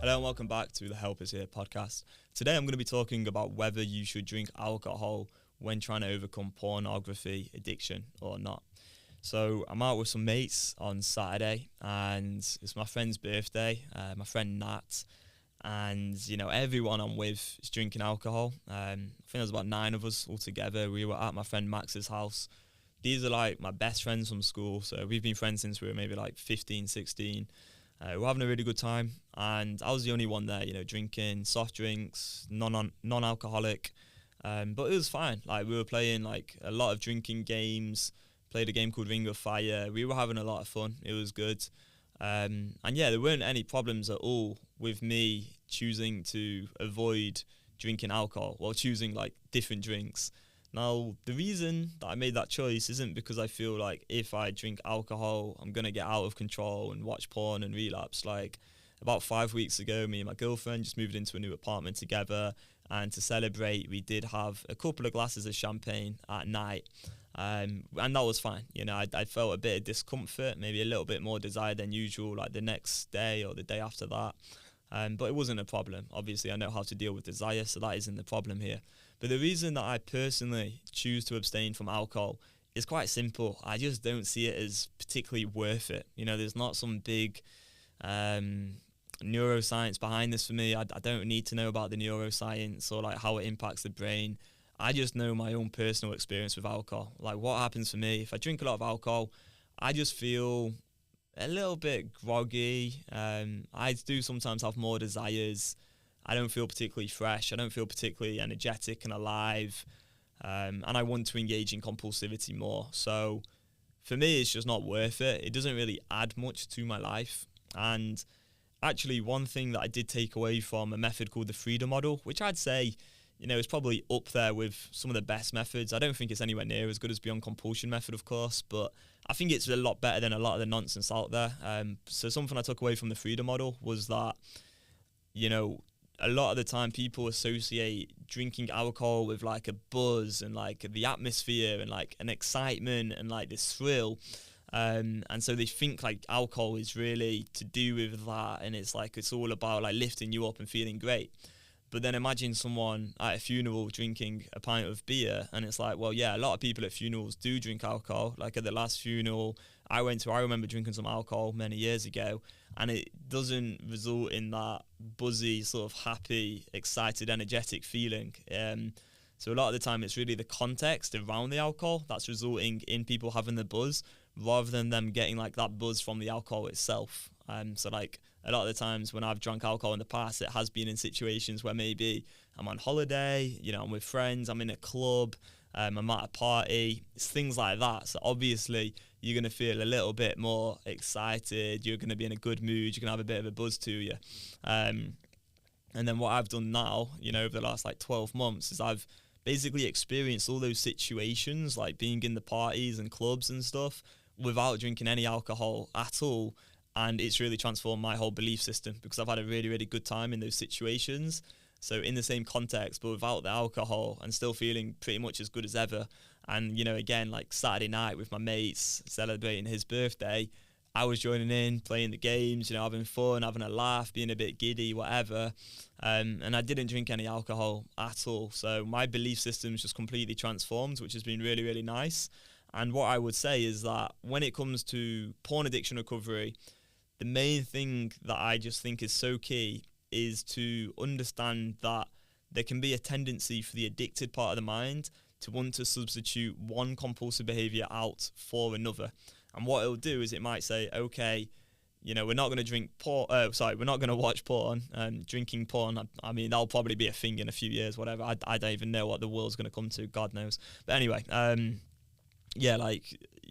Hello and welcome back to the Help Is Here podcast. Today I'm going to be talking about whether you should drink alcohol when trying to overcome pornography addiction or not. So I'm out with some mates on Saturday and it's my friend's birthday, my friend Nat, and everyone I'm with is drinking alcohol. I think there's about 9 of us all together. We were at my friend Max's house. These are like my best friends from school, so we've been friends since we were maybe like 15, 16. We're having a really good time, and I was the only one there, drinking soft drinks, non-alcoholic, but it was fine. Like, we were playing like a lot of drinking games, played a game called Ring of Fire. We were having a lot of fun. It was good, and yeah, there weren't any problems at all with me choosing to avoid drinking alcohol while choosing like different drinks. Now, the reason that I made that choice isn't because I feel like if I drink alcohol, I'm going to get out of control and watch porn and relapse. Like, about 5 weeks ago, me and my girlfriend just moved into a new apartment together. And to celebrate, we did have a couple of glasses of champagne at night. And that was fine. I felt a bit of discomfort, maybe a little bit more desire than usual, like the next day or the day after that. But it wasn't a problem. Obviously, I know how to deal with desire, so that isn't the problem here. But the reason that I personally choose to abstain from alcohol is quite simple. I just don't see it as particularly worth it. There's not some big neuroscience behind this for me. I don't need to know about the neuroscience or like how it impacts the brain. I just know my own personal experience with alcohol. Like, what happens for me, if I drink a lot of alcohol, I just feel a little bit groggy. I do sometimes have more desires. I don't feel particularly fresh. I don't feel particularly energetic and alive. And I want to engage in compulsivity more. So for me, it's just not worth it. It doesn't really add much to my life. And actually, one thing that I did take away from a method called the freedom model, which I'd say, is probably up there with some of the best methods. I don't think it's anywhere near as good as Beyond Compulsion method, of course, but I think it's a lot better than a lot of the nonsense out there. So something I took away from the freedom model was that, a lot of the time people associate drinking alcohol with like a buzz and like the atmosphere and like an excitement and like this thrill. And so they think like alcohol is really to do with that, and it's all about like lifting you up and feeling great. But then imagine someone at a funeral drinking a pint of beer, and it's like, well, yeah, a lot of people at funerals do drink alcohol. Like at the last funeral I went to, I remember drinking some alcohol many years ago, and it doesn't result in that buzzy, sort of happy, excited, energetic feeling. So a lot of the time it's really the context around the alcohol that's resulting in people having the buzz, rather than them getting like that buzz from the alcohol itself. So like a lot of the times when I've drunk alcohol in the past, it has been in situations where maybe I'm on holiday, I'm with friends, I'm in a club, I'm at a party, it's things like that. So obviously you're going to feel a little bit more excited, you're going to be in a good mood, you're going to have a bit of a buzz to you. And then what I've done now, over the last like 12 months is I've basically experienced all those situations, like being in the parties and clubs and stuff, without drinking any alcohol at all. And it's really transformed my whole belief system because I've had a really, really good time in those situations. So in the same context, but without the alcohol, and still feeling pretty much as good as ever. And, again, like Saturday night with my mates, celebrating his birthday, I was joining in, playing the games, having fun, having a laugh, being a bit giddy, whatever. And I didn't drink any alcohol at all. So my belief system's just completely transformed, which has been really, really nice. And what I would say is that when it comes to porn addiction recovery, the main thing that I just think is so key is to understand that there can be a tendency for the addicted part of the mind to want to substitute one compulsive behaviour out for another. And what it'll do is it might say, okay, we're not going to drink porn. We're not going to watch porn. Drinking porn, I mean, that'll probably be a thing in a few years, whatever. I don't even know what the world's going to come to. God knows. But anyway,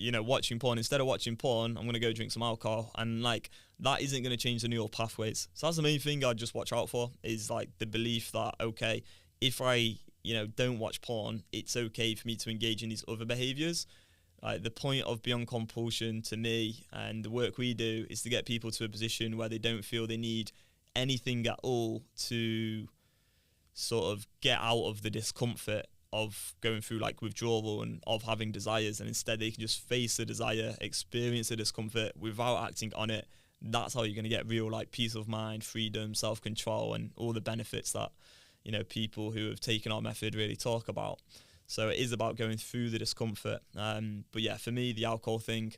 watching porn. Instead of watching porn, I'm going to go drink some alcohol. And like, that isn't going to change the neural pathways. So that's the main thing I'd just watch out for, is like the belief that, okay, if I, don't watch porn, it's okay for me to engage in these other behaviours. The point of Beyond Compulsion to me and the work we do is to get people to a position where they don't feel they need anything at all to sort of get out of the discomfort of going through like withdrawal and of having desires, and instead they can just face the desire, experience the discomfort without acting on it, that's how you're going to get real like peace of mind, freedom, self-control, and all the benefits that, you know, people who have taken our method really talk about. So it is about going through the discomfort. But yeah, for me, the alcohol thing,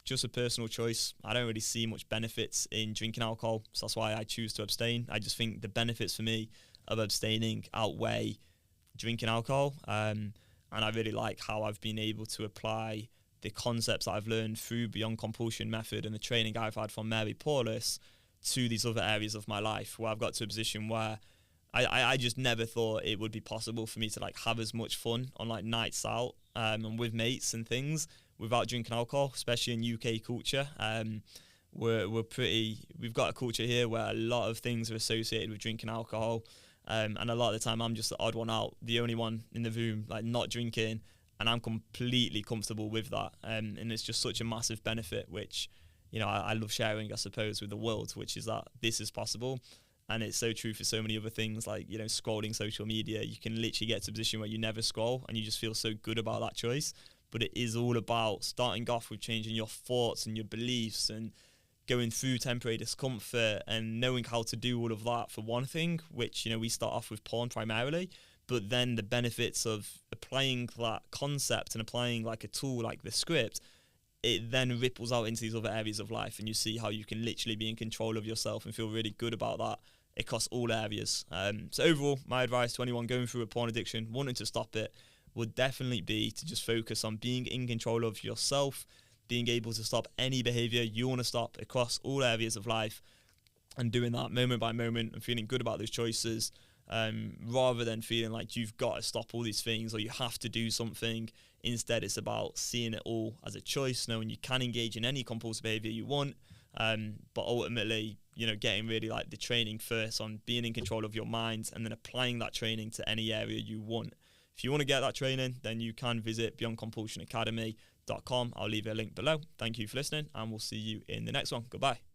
just a personal choice. I don't really see much benefits in drinking alcohol, so that's why I choose to abstain. I just think the benefits for me of abstaining outweigh drinking alcohol, and I really like how I've been able to apply the concepts that I've learned through Beyond Compulsion method and the training I've had from Mary Paulus to these other areas of my life, where I've got to a position where I just never thought it would be possible for me to like have as much fun on like nights out and with mates and things without drinking alcohol, especially in UK culture. We've got a culture here where a lot of things are associated with drinking alcohol, and a lot of the time I'm just the odd one out, the only one in the room like not drinking, and I'm completely comfortable with that, and it's just such a massive benefit, which, you know, I love sharing, I suppose, with the world, which is that this is possible. And it's so true for so many other things, like, you know, scrolling social media. You can literally get to a position where you never scroll and you just feel so good about that choice. But it is all about starting off with changing your thoughts and your beliefs and going through temporary discomfort and knowing how to do all of that for one thing, which, you know, we start off with porn primarily, but then the benefits of applying that concept and applying like a tool like the script, it then ripples out into these other areas of life, and you see how you can literally be in control of yourself and feel really good about that across all areas. So overall, my advice to anyone going through a porn addiction, wanting to stop it, would definitely be to just focus on being in control of yourself, being able to stop any behaviour you want to stop across all areas of life, and doing that moment by moment and feeling good about those choices, rather than feeling like you've got to stop all these things or you have to do something. Instead, it's about seeing it all as a choice, knowing you can engage in any compulsive behaviour you want, but ultimately, you know, getting really like the training first on being in control of your mind and then applying that training to any area you want. If you want to get that training, then you can visit beyondcompulsionacademy.com. I'll leave a link below. Thank you for listening, and we'll see you in the next one. Goodbye.